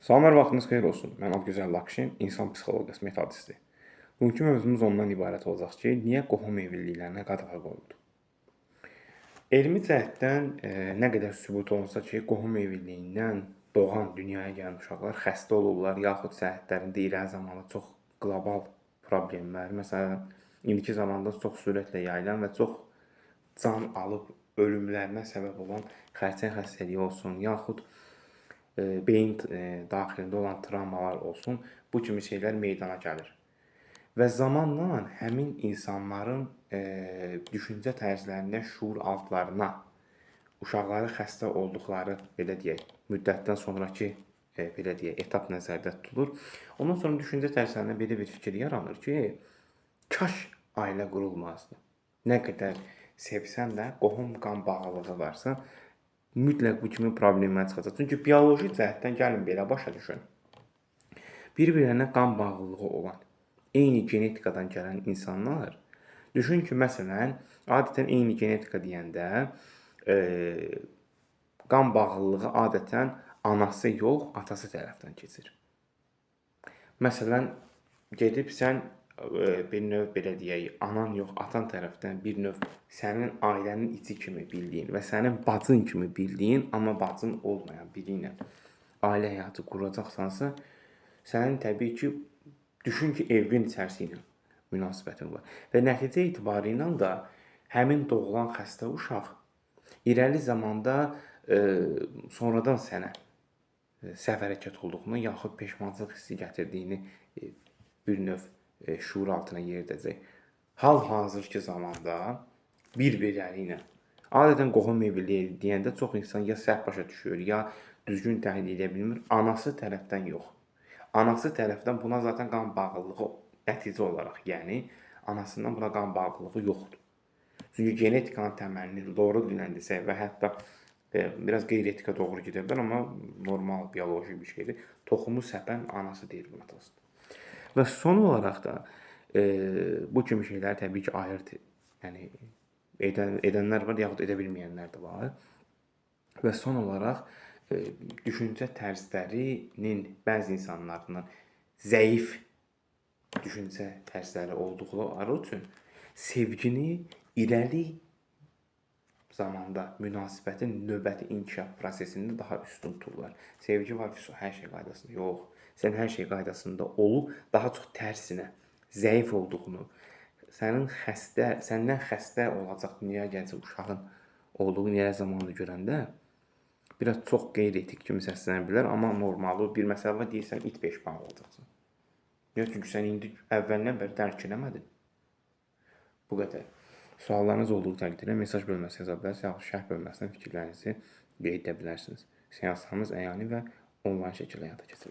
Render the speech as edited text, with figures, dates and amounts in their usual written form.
Salamlar, vaxtınız xeyir olsun. Mən Abgözəl Lakşin, insan psixologiyası metodisti. Bugünkü mövzumuz ondan ibarət olacaq ki, niyə qohum evliliklərinə qadağa qoyuldu? Elmi cəhətdən nə qədər sübut olunsa ki, qohum evliliyindən doğan, dünyaya gələn uşaqlar xəstə olurlar, yaxud səhhətlərində irəli zamanlı çox qlobal problemlər, məsələn, indiki zamanda çox sürətlə yayılan və çox can alıb ölümlərinə səbəb olan xərçəng xəstəliyi olsun, yaxud beyin daxilində olan travmalar olsun, bu kimi şeylər meydana gəlir. Və zamanla həmin insanların düşüncə tərzlərinə, şuur altlarına uşaqları xəstə olduqları, belə deyək, müddətdən sonrakı belə deyək, etap nəzərdə tutulur. Ondan sonra düşüncə tərzlərinə belə bir fikir yaranır ki, kaş ailə qurulmazdı. Nə qədər sevsən də, qohum qan bağlılığı varsa, mütləq bu kimi problemlər çıxacaq. Çünki bioloji cəhətdən gəlin belə başa düşün. Bir-birlərinə qan bağlılığı olan, eyni genetikadan gələn insanlar, düşün ki, məsələn, adətən eyni genetika deyəndə qan bağlılığı adətən anası yox, atası tərəfdən keçir. Məsələn, gedib sən bir növ belə deyək, anan yox, atan tərəfdən bir növ sənin ailənin içi kimi bildiyin və sənin bacın kimi bildiyin, amma bacın olmayan biri ilə ailə həyatı quracaqsansa, sənin təbii ki, düşün ki, evin içərisi ilə münasibətin var. Və nəticə etibarı ilə də həmin doğulan xəstə uşaq irəli zamanda sonradan sənə səhv hərəkət olduğunu, yaxud peşmançılıq hissi gətirdiyini bir növ şuur altına yeridəcək. Hal-hazırki zamanda bir-birləri ilə adətən qohum evliliyi deyəndə çox insan ya səhv başa düşür, ya düzgün təhlil edə bilmir. Anası tərəfdən yox. Anası tərəfdən buna zaten qan bağlılığı nəticə olaraq, yəni anasından buna qan bağlılığı yoxdur. Çünki genetikanın təməlini doğru dinləndirsə və hətta biraz qeyri-etika doğru gedə bilər, amma normal, bioloji bir şeydir. Toxumu səpən anası deyil bu atasıdır. Və son olaraq da bu kimi şeyləri təbii ki, ayırd edənlər var, yaxud edə bilməyənlər də var. Və son olaraq düşüncə tərzlərinin bəzi insanların zəif düşüncə tərzləri olduqları üçün sevgini irəli zamanda münasibətin növbəti inkişaf prosesində daha üstün tuturlar. Sevgi var, hər şey qaydasında. Yox. Sən hər şey qaydasında olub, daha çox tərsinə, zəif olduğunu, səndən xəstə olacaq dünyaya gələcək uşağın olduğu yerə zamanında görəndə biraz çox qeyri-etik kimi səslənə bilər, amma normalı bir məsələ var, deyirsən, it peşman olacaqsın. Yox, çünki sən indi əvvəldən bəri dərk eləmədin. Bu qədər. Suallarınız olduğu təqdirdə mesaj bölməsinə yaza bilərsiniz, yaxud şərh bölməsinə fikirlərinizi qeyd edə bilərsiniz. Seanslarımız əyani və onlayn şəkildə həyata keçirilir.